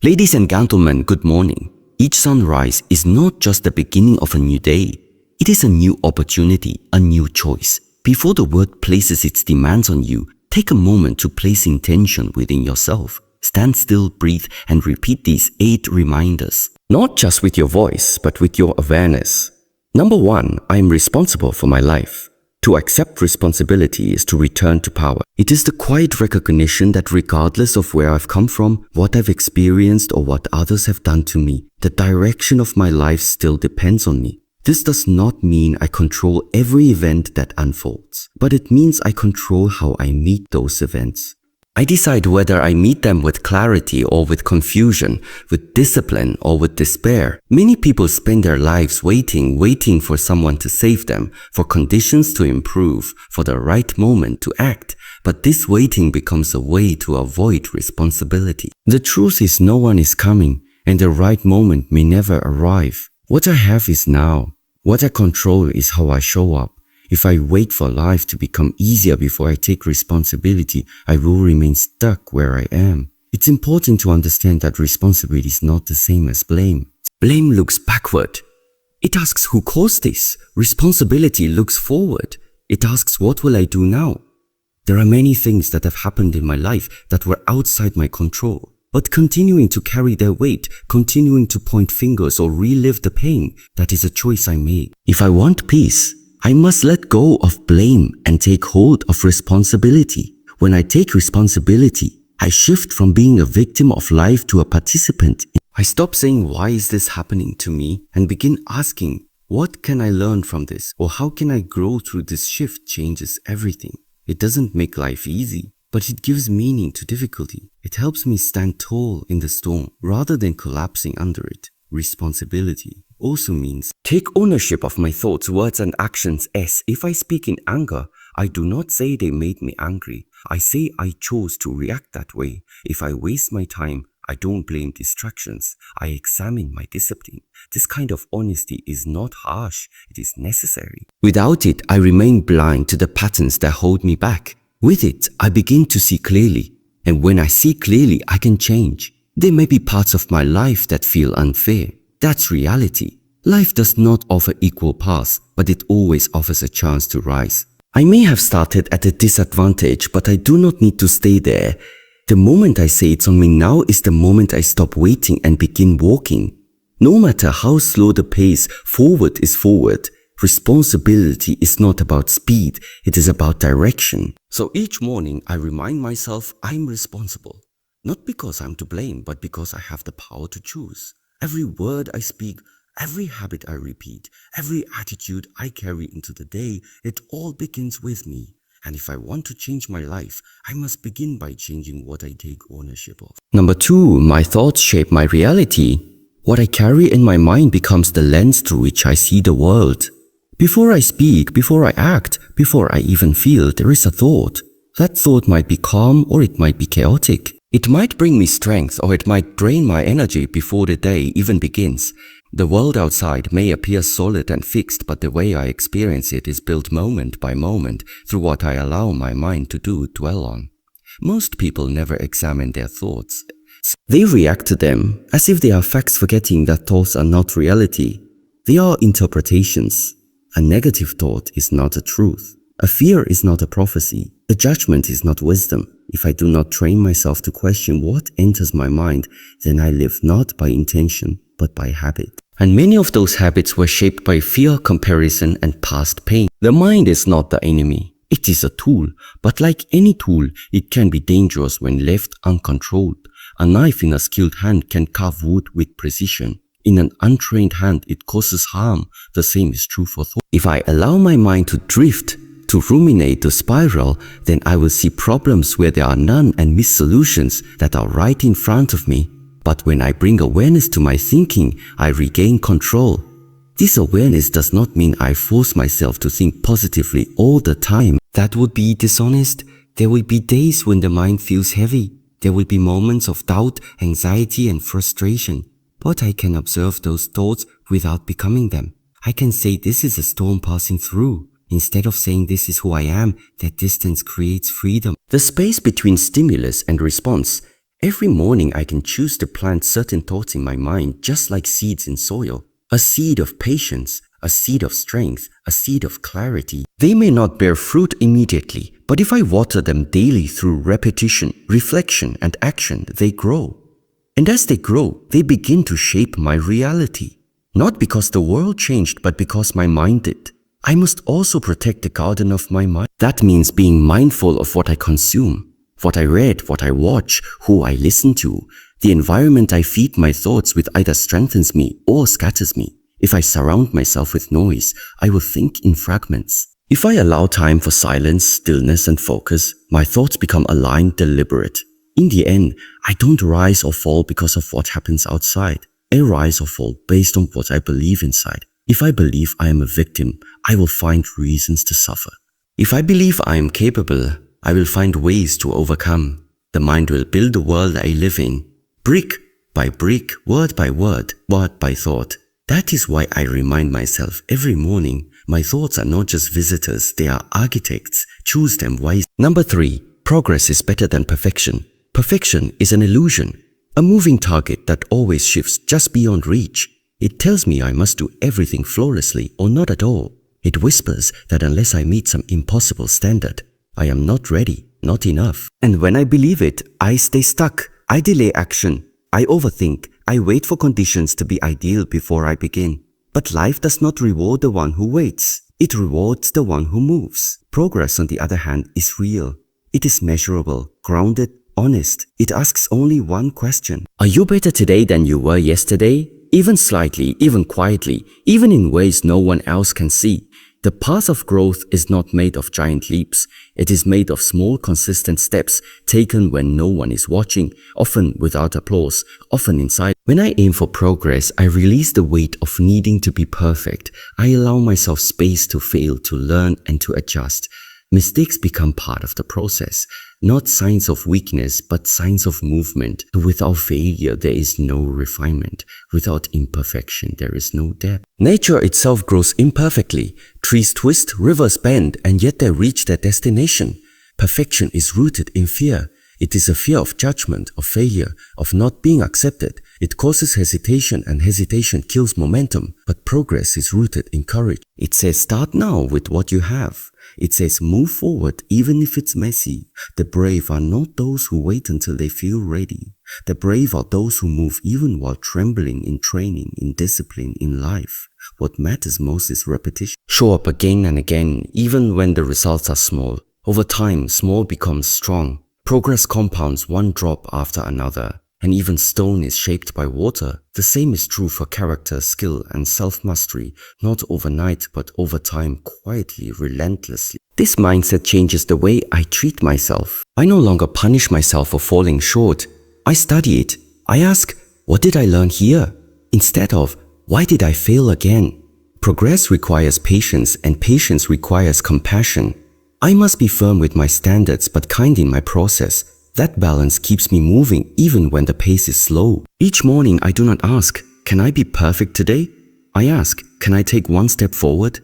Ladies and gentlemen, good morning. Each sunrise is not just the beginning of a new day. It is a new opportunity, a new choice. Before the world places its demands on you, take a moment to place intention within yourself. Stand still, breathe, and repeat these 8 reminders. Not just with your voice, but with your awareness. Number 1, I am responsible for my life. To accept responsibility is to return to power. It is the quiet recognition that regardless of where I've come from, what I've experienced, or what others have done to me, the direction of my life still depends on me. This does not mean I control every event that unfolds, but it means I control how I meet those events. I decide whether I meet them with clarity or with confusion, with discipline or with despair. Many people spend their lives waiting for someone to save them, for conditions to improve, for the right moment to act. But this waiting becomes a way to avoid responsibility. The truth is no one is coming, and the right moment may never arrive. What I have is now. What I control is how I show up. If I wait for life to become easier before I take responsibility, I will remain stuck where I am. It's important to understand that responsibility is not the same as blame. Blame looks backward. It asks who caused this. Responsibility looks forward. It asks what will I do now? There are many things that have happened in my life that were outside my control. But continuing to carry their weight, continuing to point fingers or relive the pain, that is a choice I made. If I want peace, I must let go of blame and take hold of responsibility. When I take responsibility, I shift from being a victim of life to a participant. I stop saying, why is this happening to me? And begin asking, what can I learn from this? Or how can I grow through this shift? Changes everything. It doesn't make life easy, but it gives meaning to difficulty. It helps me stand tall in the storm rather than collapsing under it. Responsibility also means take ownership of my thoughts, words, and actions. As if I speak in anger, I do not say they made me angry. I say I chose to react that way. If I waste my time, I don't blame distractions. I examine my discipline. This kind of honesty is not harsh. It is necessary. Without it, I remain blind to the patterns that hold me back. With it, I begin to see clearly. And when I see clearly, I can change. There may be parts of my life that feel unfair. That's reality. Life does not offer equal paths, but it always offers a chance to rise. I may have started at a disadvantage, but I do not need to stay there. The moment I say it's on me now is the moment I stop waiting and begin walking. No matter how slow the pace, forward is forward. Responsibility is not about speed, it is about direction. So each morning I remind myself I'm responsible. Not because I'm to blame, but because I have the power to choose. Every word I speak, every habit I repeat, every attitude I carry into the day, it all begins with me. And if I want to change my life, I must begin by changing what I take ownership of. Number 2, my thoughts shape my reality. What I carry in my mind becomes the lens through which I see the world. Before I speak, before I act, before I even feel, there is a thought. That thought might be calm or it might be chaotic. It might bring me strength or it might drain my energy before the day even begins. The world outside may appear solid and fixed, but the way I experience it is built moment by moment through what I allow my mind to dwell on. Most people never examine their thoughts. They react to them as if they are facts, forgetting that thoughts are not reality. They are interpretations. A negative thought is not a truth. A fear is not a prophecy. A judgment is not wisdom. If I do not train myself to question what enters my mind, then I live not by intention, but by habit. And many of those habits were shaped by fear, comparison, and past pain. The mind is not the enemy. It is a tool, but like any tool, it can be dangerous when left uncontrolled. A knife in a skilled hand can carve wood with precision. In an untrained hand, it causes harm. The same is true for thought. If I allow my mind to drift, to ruminate, to spiral, then I will see problems where there are none and miss solutions that are right in front of me. But when I bring awareness to my thinking, I regain control. This awareness does not mean I force myself to think positively all the time. That would be dishonest. There will be days when the mind feels heavy. There will be moments of doubt, anxiety, and frustration. But I can observe those thoughts without becoming them. I can say this is a storm passing through. Instead of saying this is who I am, that distance creates freedom. The space between stimulus and response Every morning I can choose to plant certain thoughts in my mind just like seeds in soil. A seed of patience, a seed of strength, a seed of clarity. They may not bear fruit immediately, but if I water them daily through repetition, reflection, and action, they grow. And as they grow, they begin to shape my reality. Not because the world changed, but because my mind did. I must also protect the garden of my mind. That means being mindful of what I consume, what I read, what I watch, who I listen to. The environment I feed my thoughts with either strengthens me or scatters me. If I surround myself with noise, I will think in fragments. If I allow time for silence, stillness, and focus, my thoughts become aligned, deliberate. In the end, I don't rise or fall because of what happens outside. I rise or fall based on what I believe inside. If I believe I am a victim, I will find reasons to suffer. If I believe I am capable, I will find ways to overcome. The mind will build the world I live in, brick by brick, word by word, thought by thought. That is why I remind myself every morning, my thoughts are not just visitors, they are architects. Choose them wisely. Number 3, progress is better than perfection. Perfection is an illusion, a moving target that always shifts just beyond reach. It tells me I must do everything flawlessly or not at all. It whispers that unless I meet some impossible standard, I am not ready, not enough. And when I believe it, I stay stuck. I delay action. I overthink. I wait for conditions to be ideal before I begin. But life does not reward the one who waits. It rewards the one who moves. Progress, on the other hand, is real. It is measurable, grounded, honest. It asks only one question. Are you better today than you were yesterday? Even slightly, even quietly, even in ways no one else can see. The path of growth is not made of giant leaps. It is made of small, consistent steps taken when no one is watching, often without applause, often inside. When I aim for progress, I release the weight of needing to be perfect. I allow myself space to fail, to learn, and to adjust. Mistakes become part of the process, not signs of weakness, but signs of movement. Without failure, there is no refinement. Without imperfection, there is no depth. Nature itself grows imperfectly. Trees twist, rivers bend, and yet they reach their destination. Perfection is rooted in fear. It is a fear of judgment, of failure, of not being accepted. It causes hesitation, and hesitation kills momentum. But progress is rooted in courage. It says start now with what you have. It says move forward even if it's messy. The brave are not those who wait until they feel ready. The brave are those who move even while trembling, in training, in discipline, in life. What matters most is repetition. Show up again and again, even when the results are small. Over time, small becomes strong. Progress compounds one drop after another. And even stone is shaped by water. The same is true for character, skill, and self-mastery, not overnight, but over time, quietly, relentlessly. This mindset changes the way I treat myself. I no longer punish myself for falling short. I study it. I ask, what did I learn here? Instead of, why did I fail again? Progress requires patience, and patience requires compassion. I must be firm with my standards, but kind in my process. That balance keeps me moving even when the pace is slow. Each morning I do not ask, can I be perfect today? I ask, can I take one step forward?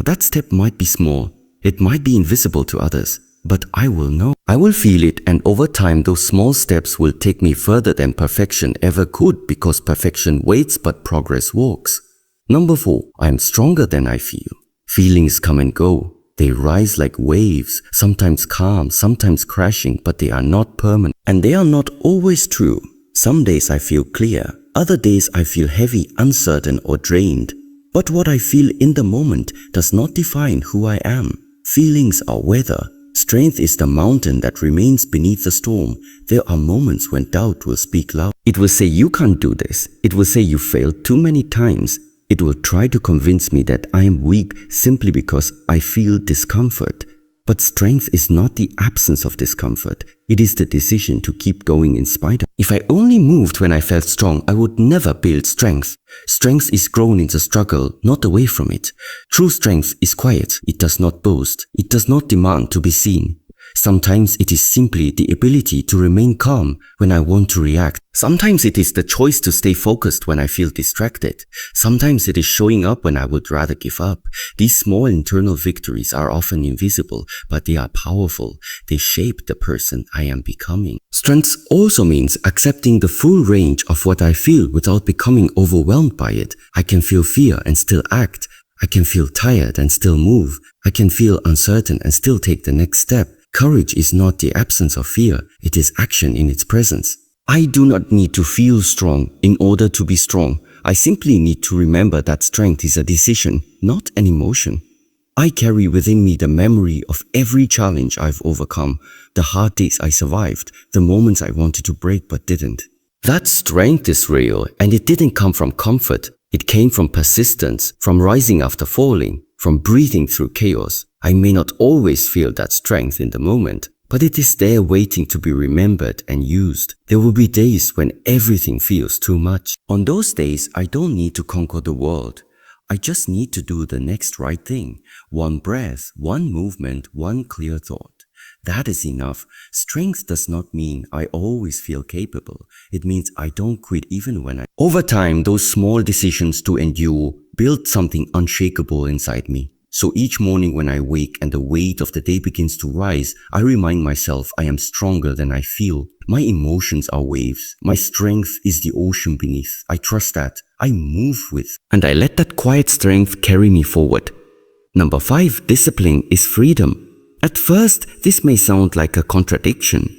That step might be small, it might be invisible to others, but I will know. I will feel it, and over time those small steps will take me further than perfection ever could, because perfection waits but progress walks. Number 4, I am stronger than I feel. Feelings come and go. They rise like waves, sometimes calm, sometimes crashing, but they are not permanent. And they are not always true. Some days I feel clear, other days I feel heavy, uncertain, or drained. But what I feel in the moment does not define who I am. Feelings are weather. Strength is the mountain that remains beneath the storm. There are moments when doubt will speak loud. It will say you can't do this. It will say you failed too many times. It will try to convince me that I am weak simply because I feel discomfort. But strength is not the absence of discomfort. It is the decision to keep going in spite of. If I only moved when I felt strong, I would never build strength. Strength is grown in the struggle, not away from it. True strength is quiet. It does not boast. It does not demand to be seen. Sometimes it is simply the ability to remain calm when I want to react. Sometimes it is the choice to stay focused when I feel distracted. Sometimes it is showing up when I would rather give up. These small internal victories are often invisible, but they are powerful. They shape the person I am becoming. Strength also means accepting the full range of what I feel without becoming overwhelmed by it. I can feel fear and still act. I can feel tired and still move. I can feel uncertain and still take the next step. Courage is not the absence of fear, it is action in its presence. I do not need to feel strong in order to be strong. I simply need to remember that strength is a decision, not an emotion. I carry within me the memory of every challenge I've overcome, the hard days I survived, the moments I wanted to break but didn't. That strength is real, and it didn't come from comfort. It came from persistence, from rising after falling, from breathing through chaos. I may not always feel that strength in the moment, but it is there waiting to be remembered and used. There will be days when everything feels too much. On those days, I don't need to conquer the world. I just need to do the next right thing. One breath, one movement, one clear thought. That is enough. Strength does not mean I always feel capable. It means I don't quit even when I... Over time, those small decisions to endure build something unshakable inside me. So each morning when I wake and the weight of the day begins to rise, I remind myself I am stronger than I feel. My emotions are waves. My strength is the ocean beneath. I trust that. I move with. And I let that quiet strength carry me forward. Number 5, discipline is freedom. At first, this may sound like a contradiction.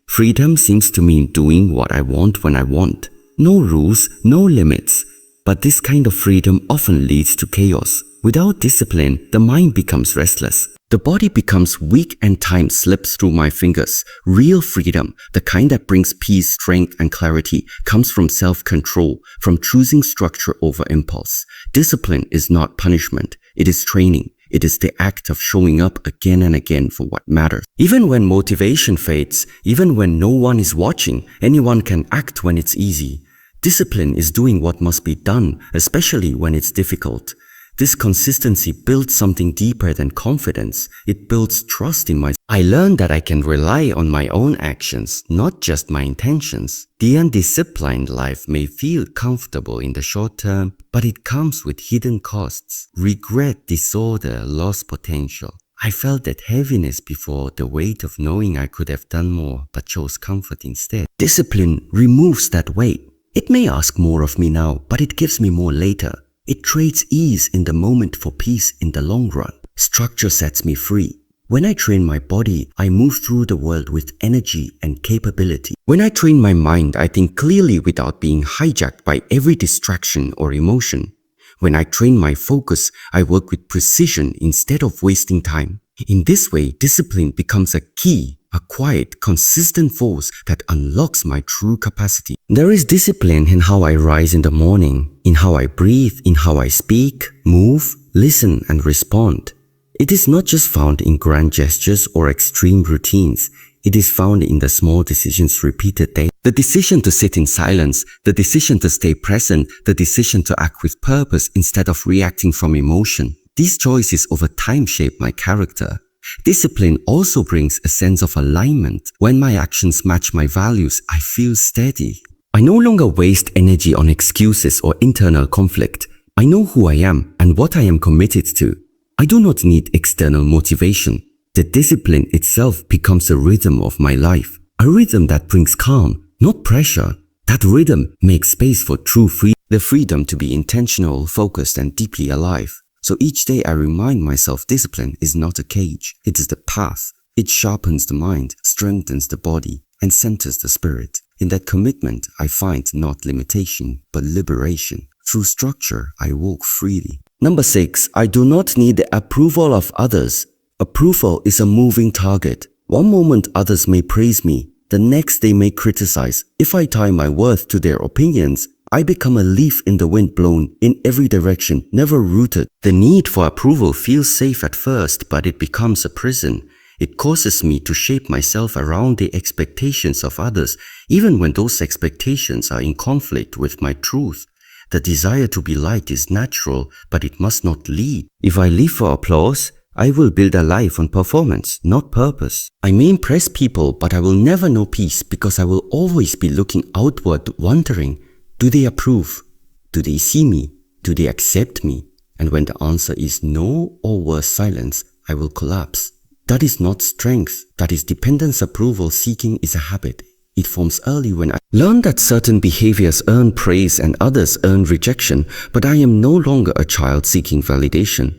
Freedom seems to mean doing what I want when I want. No rules, no limits. But this kind of freedom often leads to chaos. Without discipline, the mind becomes restless. The body becomes weak and time slips through my fingers. Real freedom, the kind that brings peace, strength, and clarity, comes from self-control, from choosing structure over impulse. Discipline is not punishment. It is training. It is the act of showing up again and again for what matters. Even when motivation fades, even when no one is watching, anyone can act when it's easy. Discipline is doing what must be done, especially when it's difficult. This consistency builds something deeper than confidence. It builds trust in myself. I learned that I can rely on my own actions, not just my intentions. The undisciplined life may feel comfortable in the short term, but it comes with hidden costs. Regret, disorder, lost potential. I felt that heaviness before, the weight of knowing I could have done more, but chose comfort instead. Discipline removes that weight. It may ask more of me now, but it gives me more later. It trades ease in the moment for peace in the long run. Structure sets me free. When I train my body, I move through the world with energy and capability. When I train my mind, I think clearly without being hijacked by every distraction or emotion. When I train my focus, I work with precision instead of wasting time. In this way, discipline becomes a key, a quiet, consistent force that unlocks my true capacity. There is discipline in how I rise in the morning, in how I breathe, in how I speak, move, listen, and respond. It is not just found in grand gestures or extreme routines. It is found in the small decisions repeated daily. The decision to sit in silence, the decision to stay present, the decision to act with purpose instead of reacting from emotion. These choices over time shape my character. Discipline also brings a sense of alignment. When my actions match my values, I feel steady. I no longer waste energy on excuses or internal conflict. I know who I am and what I am committed to. I do not need external motivation. The discipline itself becomes a rhythm of my life. A rhythm that brings calm, not pressure. That rhythm makes space for true freedom. The freedom to be intentional, focused, and deeply alive. So each day I remind myself discipline is not a cage, it is the path. It sharpens the mind, strengthens the body, and centers the spirit. In that commitment, I find not limitation, but liberation. Through structure, I walk freely. Number 6, I do not need the approval of others. Approval is a moving target. One moment others may praise me, the next they may criticize. If I tie my worth to their opinions, I become a leaf in the wind blown in every direction, never rooted. The need for approval feels safe at first, but it becomes a prison. It causes me to shape myself around the expectations of others, even when those expectations are in conflict with my truth. The desire to be liked is natural, but it must not lead. If I live for applause, I will build a life on performance, not purpose. I may impress people, but I will never know peace because I will always be looking outward, wondering, do they approve? Do they see me? Do they accept me? And when the answer is no or worse, silence, I will collapse. That is not strength. That is dependence. Approval seeking is a habit. It forms early when I learned that certain behaviors earn praise and others earn rejection, but I am no longer a child seeking validation.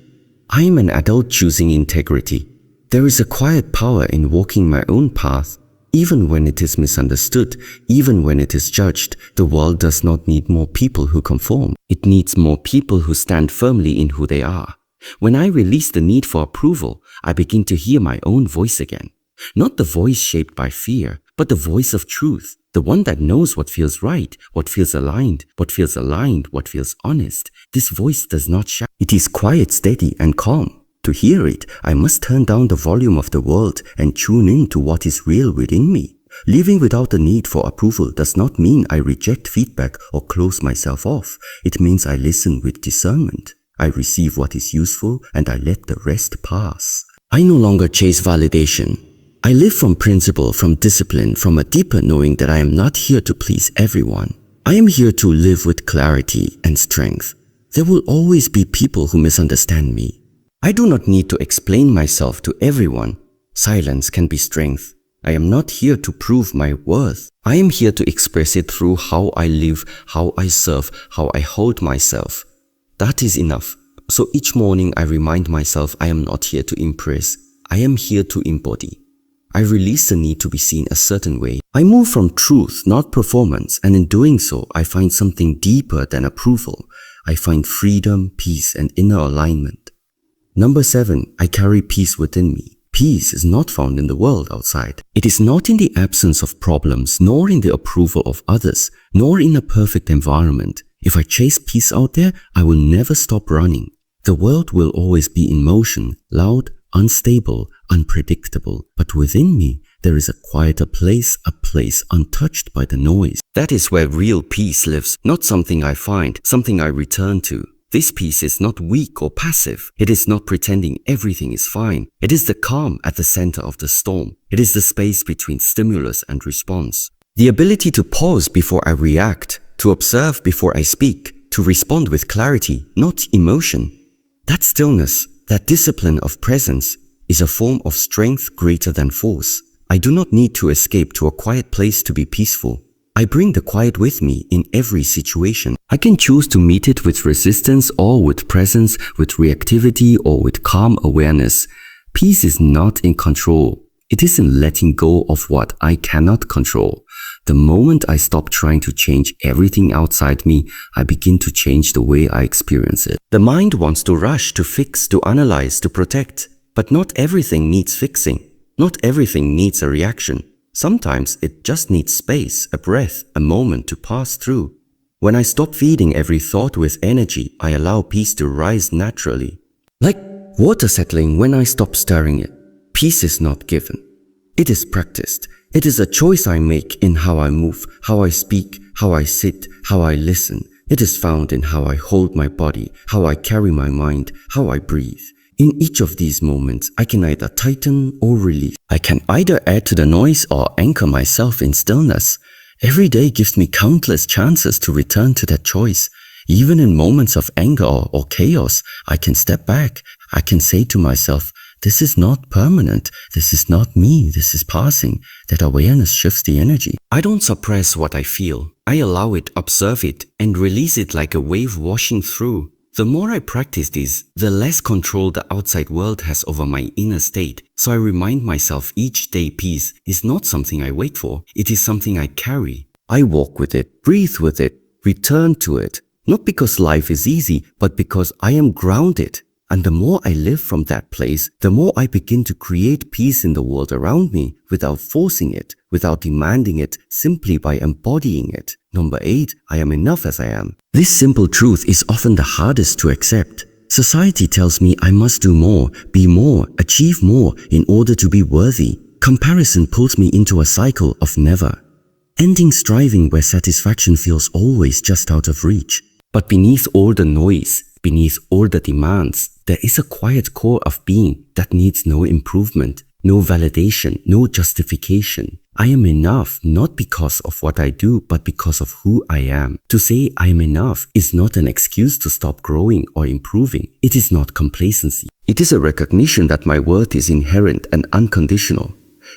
I am an adult choosing integrity. There is a quiet power in walking my own path. Even when it is misunderstood, even when it is judged, the world does not need more people who conform. It needs more people who stand firmly in who they are. When I release the need for approval, I begin to hear my own voice again. Not the voice shaped by fear, but the voice of truth. The one that knows what feels right, what feels aligned, what feels honest. This voice does not shout. It is quiet, steady, and calm. To hear it, I must turn down the volume of the world and tune in to what is real within me. Living without the need for approval does not mean I reject feedback or close myself off. It means I listen with discernment. I receive what is useful and I let the rest pass. I no longer chase validation. I live from principle, from discipline, from a deeper knowing that I am not here to please everyone. I am here to live with clarity and strength. There will always be people who misunderstand me. I do not need to explain myself to everyone. Silence can be strength. I am not here to prove my worth. I am here to express it through how I live, how I serve, how I hold myself. That is enough. So each morning I remind myself I am not here to impress. I am here to embody. I release the need to be seen a certain way. I move from truth, not performance, and in doing so, I find something deeper than approval. I find freedom, peace, and inner alignment. Number 7, I carry peace within me. Peace is not found in the world outside. It is not in the absence of problems, nor in the approval of others, nor in a perfect environment. If I chase peace out there, I will never stop running. The world will always be in motion, loud, unstable, unpredictable. But within me, there is a quieter place, a place untouched by the noise. That is where real peace lives, not something I find, something I return to. This peace is not weak or passive. It is not pretending everything is fine. It is the calm at the center of the storm. It is the space between stimulus and response. The ability to pause before I react, to observe before I speak, to respond with clarity, not emotion. That stillness, that discipline of presence, is a form of strength greater than force. I do not need to escape to a quiet place to be peaceful. I bring the quiet with me in every situation. I can choose to meet it with resistance or with presence, with reactivity or with calm awareness. Peace is not in control. It is in letting go of what I cannot control. The moment I stop trying to change everything outside me, I begin to change the way I experience it. The mind wants to rush, to fix, to analyze, to protect. But not everything needs fixing. Not everything needs a reaction. Sometimes it just needs space, a breath, a moment to pass through. When I stop feeding every thought with energy, I allow peace to rise naturally. Like water settling when I stop stirring it. Peace is not given. It is practiced. It is a choice I make in how I move, how I speak, how I sit, how I listen. It is found in how I hold my body, how I carry my mind, how I breathe. In each of these moments, I can either tighten or release. I can either add to the noise or anchor myself in stillness. Every day gives me countless chances to return to that choice. Even in moments of anger or chaos, I can step back. I can say to myself, this is not permanent. This is not me. This is passing. That awareness shifts the energy. I don't suppress what I feel. I allow it, observe it, and release it like a wave washing through. The more I practice this, the less control the outside world has over my inner state. So I remind myself each day peace is not something I wait for. It is something I carry. I walk with it, breathe with it, return to it. Not because life is easy, but because I am grounded. And the more I live from that place, the more I begin to create peace in the world around me without forcing it, without demanding it, simply by embodying it. Number 8, I am enough as I am. This simple truth is often the hardest to accept. Society tells me I must do more, be more, achieve more in order to be worthy. Comparison pulls me into a cycle of never. Ending striving where satisfaction feels always just out of reach. But beneath all the noise, Beneath all the demands, there is a quiet core of being that needs no improvement, no validation, no justification. I am enough not because of what I do, but because of who I am. To say I am enough is not an excuse to stop growing or improving. It is not complacency. It is a recognition that my worth is inherent and unconditional.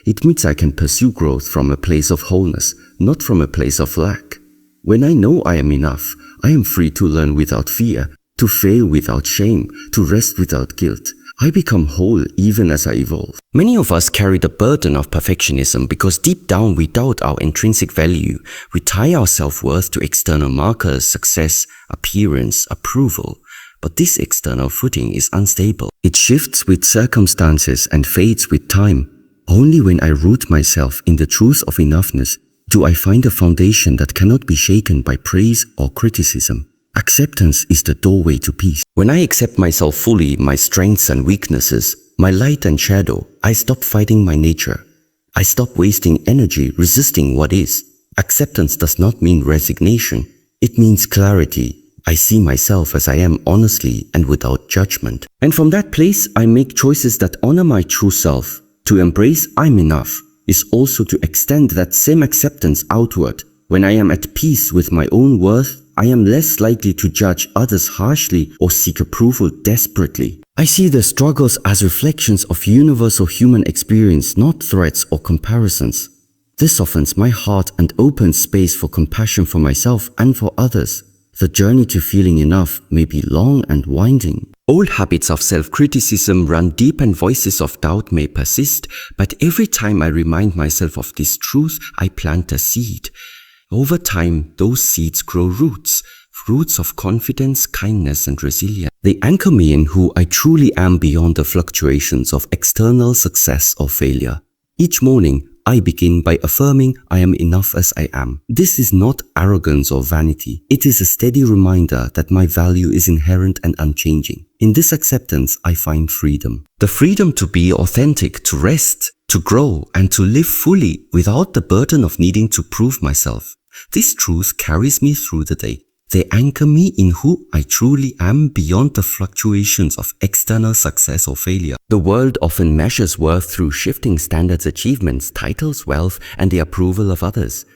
It means I can pursue growth from a place of wholeness, not from a place of lack. When I know I am enough, I am free to learn without fear, to fail without shame, to rest without guilt. I become whole even as I evolve. Many of us carry the burden of perfectionism because deep down we doubt our intrinsic value. We tie our self-worth to external markers, success, appearance, approval. But this external footing is unstable. It shifts with circumstances and fades with time. Only when I root myself in the truth of enoughness do I find a foundation that cannot be shaken by praise or criticism. Acceptance is the doorway to peace. When I accept myself fully, my strengths and weaknesses, my light and shadow, I stop fighting my nature. I stop wasting energy resisting what is. Acceptance does not mean resignation. It means clarity. I see myself as I am honestly and without judgment. And from that place, I make choices that honor my true self. To embrace I'm enough is also to extend that same acceptance outward. When I am at peace with my own worth, I am less likely to judge others harshly or seek approval desperately. I see the struggles as reflections of universal human experience, not threats or comparisons. This softens my heart and opens space for compassion for myself and for others. The journey to feeling enough may be long and winding. Old habits of self-criticism run deep and voices of doubt may persist, but every time I remind myself of this truth, I plant a seed. Over time, those seeds grow roots of confidence, kindness, and resilience. They anchor me in who I truly am beyond the fluctuations of external success or failure. Each morning, I begin by affirming I am enough as I am. This is not arrogance or vanity. It is a steady reminder that my value is inherent and unchanging. In this acceptance, I find freedom. The freedom to be authentic, to rest, to grow, and to live fully without the burden of needing to prove myself. This truth carries me through the day. They anchor me in who I truly am beyond the fluctuations of external success or failure. The world often measures worth through shifting standards, achievements, titles, wealth, and the approval of others.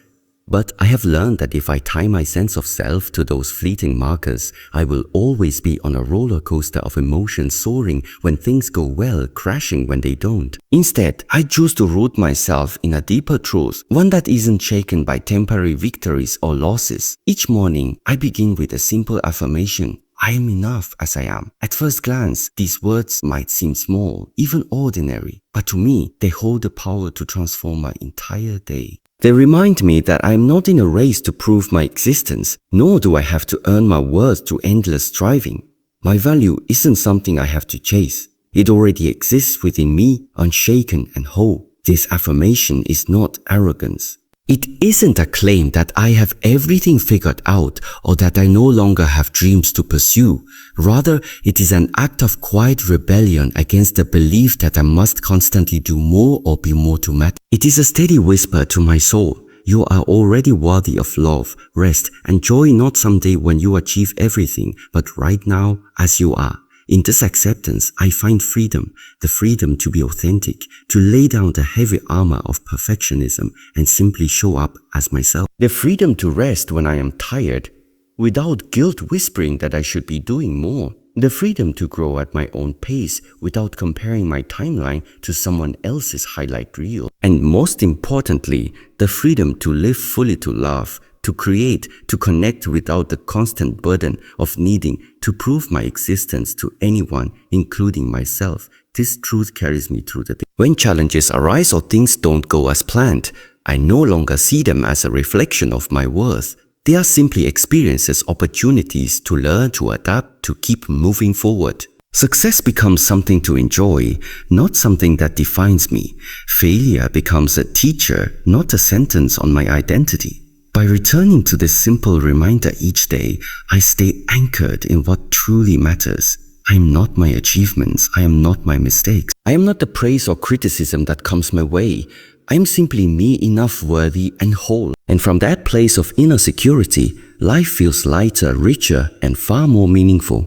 But I have learned that if I tie my sense of self to those fleeting markers, I will always be on a roller coaster of emotions, soaring when things go well, crashing when they don't. Instead, I choose to root myself in a deeper truth, one that isn't shaken by temporary victories or losses. Each morning, I begin with a simple affirmation. I am enough as I am. At first glance, these words might seem small, even ordinary, but to me, they hold the power to transform my entire day. They remind me that I am not in a race to prove my existence, nor do I have to earn my worth through endless striving. My value isn't something I have to chase. It already exists within me, unshaken and whole. This affirmation is not arrogance. It isn't a claim that I have everything figured out or that I no longer have dreams to pursue. Rather, it is an act of quiet rebellion against the belief that I must constantly do more or be more to matter. It is a steady whisper to my soul. You are already worthy of love, rest, and joy, not someday when you achieve everything, but right now as you are. In this acceptance, I find freedom, the freedom to be authentic, to lay down the heavy armor of perfectionism and simply show up as myself. The freedom to rest when I am tired, without guilt whispering that I should be doing more. The freedom to grow at my own pace without comparing my timeline to someone else's highlight reel. And most importantly, the freedom to live fully, to love, to create, to connect without the constant burden of needing to prove my existence to anyone, including myself. This truth carries me through the day. When challenges arise or things don't go as planned, I no longer see them as a reflection of my worth. They are simply experiences, opportunities to learn, to adapt, to keep moving forward. Success becomes something to enjoy, not something that defines me. Failure becomes a teacher, not a sentence on my identity. By returning to this simple reminder each day, I stay anchored in what truly matters. I am not my achievements. I am not my mistakes. I am not the praise or criticism that comes my way. I am simply me, enough, worthy, and whole. And from that place of inner security, life feels lighter, richer, and far more meaningful.